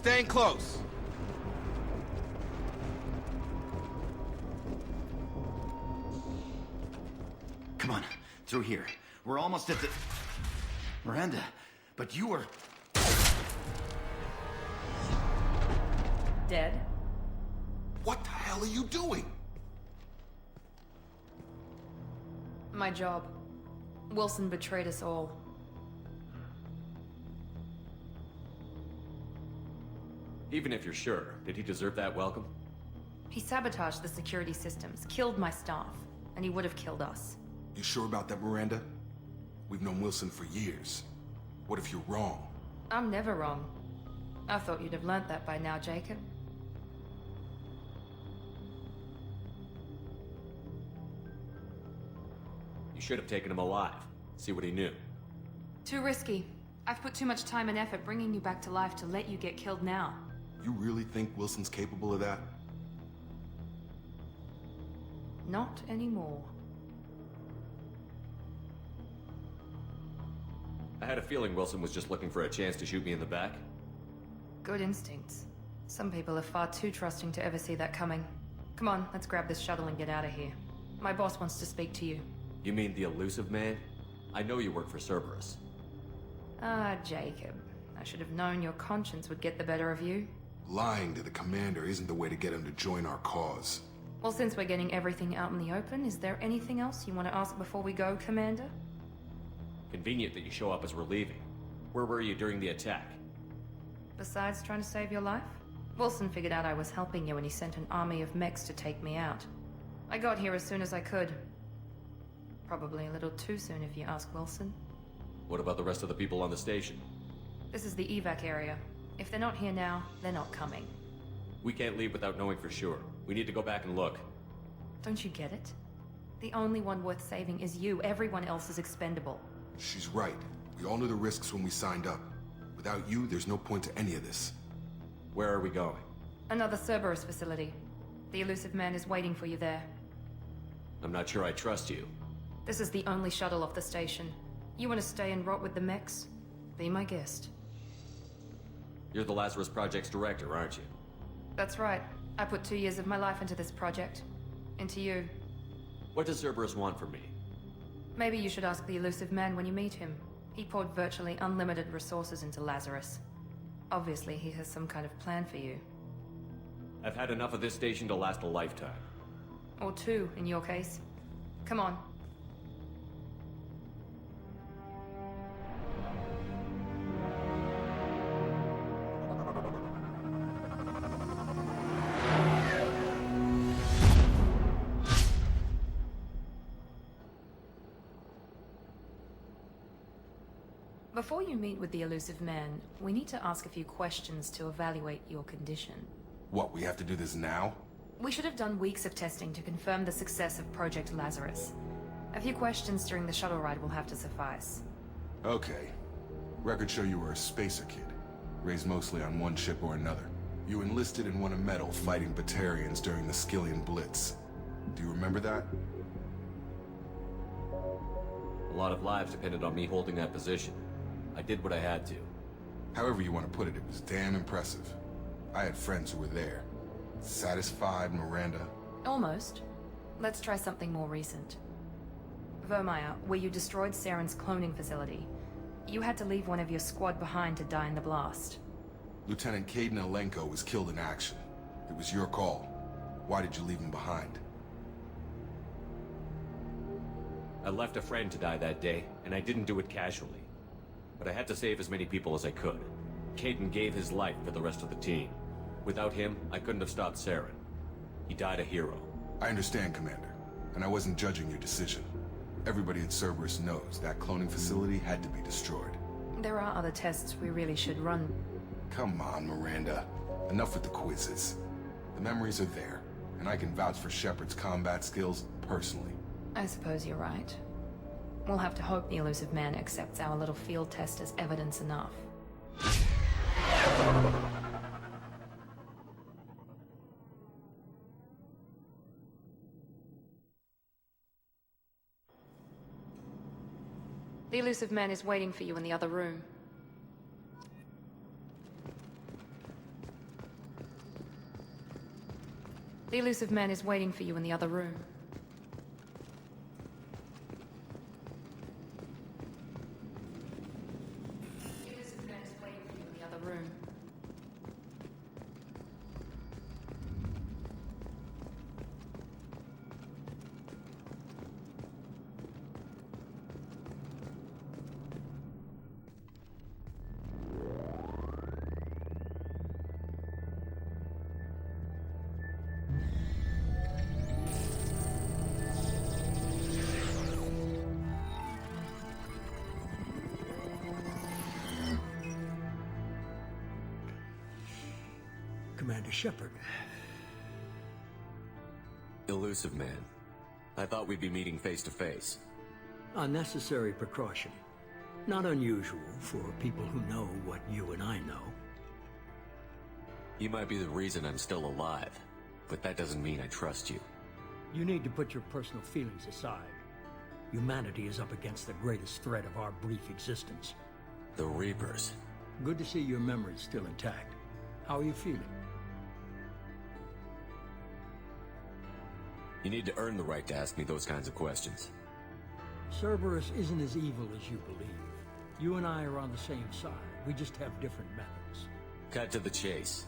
Staying close. Come on, through here. We're almost at the... Miranda, but you were... Dead? What the hell are you doing? My job. Wilson betrayed us all. Even if you're sure, did he deserve that welcome? He sabotaged the security systems, killed my staff, and he would have killed us. You sure about that, Miranda? We've known Wilson for years. What if you're wrong? I'm never wrong. I thought you'd have learnt that by now, Jacob. You should have taken him alive. See what he knew. Too risky. I've put too much time and effort bringing you back to life to let you get killed now. You really think Wilson's capable of that? Not anymore. I had a feeling Wilson was just looking for a chance to shoot me in the back. Good instincts. Some people are far too trusting to ever see that coming. Come on, let's grab this shuttle and get out of here. My boss wants to speak to you. You mean the Illusive Man? I know you work for Cerberus. Ah, Jacob. I should have known your conscience would get the better of you. Lying to the commander isn't the way to get him to join our cause. Well, since we're getting everything out in the open, is there anything else you want to ask before we go, Commander? Convenient that you show up as we're leaving. Where were you during the attack? Besides trying to save your life? Wilson figured out I was helping you and he sent an army of mechs to take me out. I got here as soon as I could. Probably a little too soon if you ask Wilson. What about the rest of the people on the station? This is the evac area. If they're not here now, they're not coming. We can't leave without knowing for sure. We need to go back and look. Don't you get it? The only one worth saving is you. Everyone else is expendable. She's right. We all knew the risks when we signed up. Without you, there's no point to any of this. Where are we going? Another Cerberus facility. The Illusive Man is waiting for you there. I'm not sure I trust you. This is the only shuttle off the station. You want to stay and rot with the mechs? Be my guest. You're the Lazarus Project's director, aren't you? That's right. I put 2 years of my life into this project. Into you. What does Cerberus want from me? Maybe you should ask the Illusive Man when you meet him. He poured virtually unlimited resources into Lazarus. Obviously, he has some kind of plan for you. I've had enough of this station to last a lifetime. Or 2, in your case. Come on. Before you meet with the Illusive Man, we need to ask a few questions to evaluate your condition. What, we have to do this now? We should have done weeks of testing to confirm the success of Project Lazarus. A few questions during the shuttle ride will have to suffice. Okay. Records show you were a spacer kid, raised mostly on one ship or another. You enlisted and won a medal fighting Batarians during the Skillian Blitz. Do you remember that? A lot of lives depended on me holding that position. I did what I had to. However you want to put it, it was damn impressive. I had friends who were there. Satisfied, Miranda? Almost. Let's try something more recent. Vermeer, where you destroyed Saren's cloning facility. You had to leave one of your squad behind to die in the blast. Lieutenant Caden Alenko was killed in action. It was your call. Why did you leave him behind? I left a friend to die that day, and I didn't do it casually. But I had to save as many people as I could. Caden gave his life for the rest of the team. Without him, I couldn't have stopped Saren. He died a hero. I understand, Commander, and I wasn't judging your decision. Everybody at Cerberus knows that cloning facility had to be destroyed. There are other tests we really should run. Come on, Miranda. Enough with the quizzes. The memories are there, and I can vouch for Shepard's combat skills personally. I suppose you're right. We'll have to hope the Illusive Man accepts our little field test as evidence enough. The Illusive Man is waiting for you in the other room. The Illusive Man is waiting for you in the other room. The Illusive Man is waiting for you in the other room. Commander Shepard. Illusive Man. I thought we'd be meeting face to face. Unnecessary precaution. Not unusual for people who know what you and I know. You might be the reason I'm still alive, but that doesn't mean I trust you. You need to put your personal feelings aside. Humanity is up against the greatest threat of our brief existence. The Reapers. Good to see your memory's still intact. How are you feeling? You need to earn the right to ask me those kinds of questions. Cerberus isn't as evil as you believe. You and I are on the same side. We just have different methods. Cut to the chase.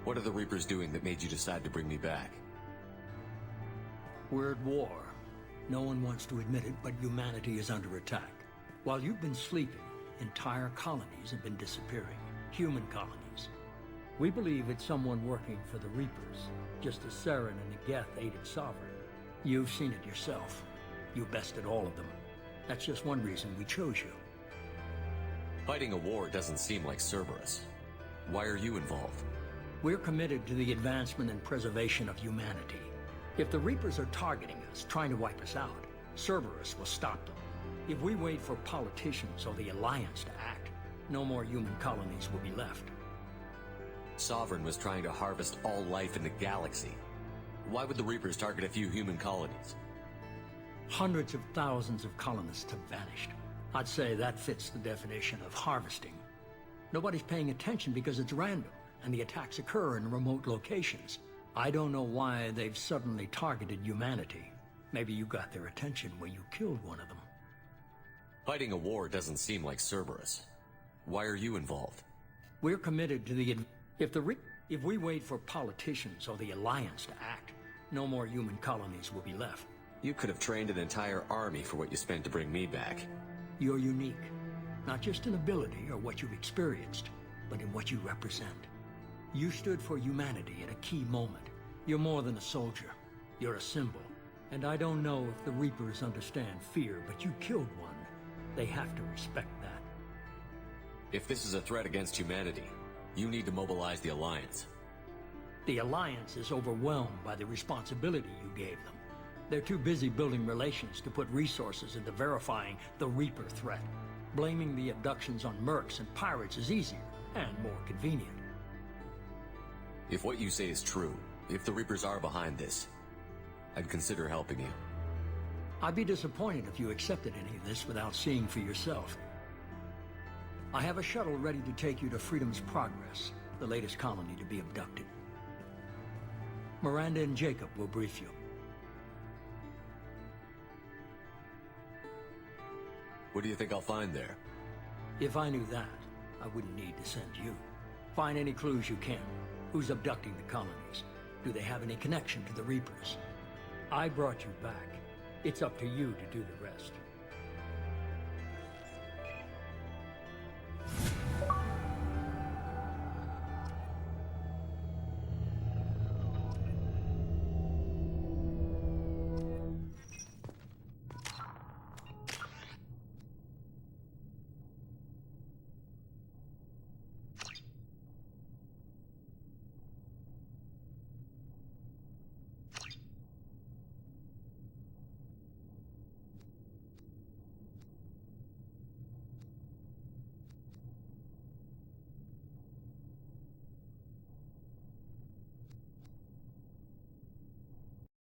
What are the Reapers doing that made you decide to bring me back? We're at war. No one wants to admit it, but humanity is under attack. While you've been sleeping, entire colonies have been disappearing. Human colonies. We believe it's someone working for the Reapers, just as Saren and Nageth aided Sovereign. You've seen it yourself. You bested all of them. That's just one reason we chose you. Fighting a war doesn't seem like Cerberus. Why are you involved? We're committed to the advancement and preservation of humanity. If the Reapers are targeting us, trying to wipe us out, Cerberus will stop them. If we wait for politicians or the Alliance to act, no more human colonies will be left. Sovereign was trying to harvest all life in the galaxy. Why would the Reapers target a few human colonies? Hundreds of thousands of colonists have vanished. I'd say that fits the definition of harvesting. Nobody's paying attention because it's random, and the attacks occur in remote locations. I don't know why they've suddenly targeted humanity. Maybe you got their attention when you killed one of them. Fighting a war doesn't seem like Cerberus. Why are you involved? We're committed to the... If we wait for politicians or the Alliance to act, no more human colonies will be left. You could have trained an entire army for what you spent to bring me back. You're unique. Not just in ability or what you've experienced, but in what you represent. You stood for humanity at a key moment. You're more than a soldier. You're a symbol. And I don't know if the Reapers understand fear, but you killed one. They have to respect that. If this is a threat against humanity, you need to mobilize the Alliance. The Alliance is overwhelmed by the responsibility you gave them. They're too busy building relations to put resources into verifying the Reaper threat. Blaming the abductions on mercs and pirates is easier and more convenient. If what you say is true, if the Reapers are behind this, I'd consider helping you. I'd be disappointed if you accepted any of this without seeing for yourself. I have a shuttle ready to take you to Freedom's Progress, the latest colony to be abducted. Miranda and Jacob will brief you. What do you think I'll find there? If I knew that, I wouldn't need to send you. Find any clues you can. Who's abducting the colonies? Do they have any connection to the Reapers? I brought you back. It's up to you to do the rest.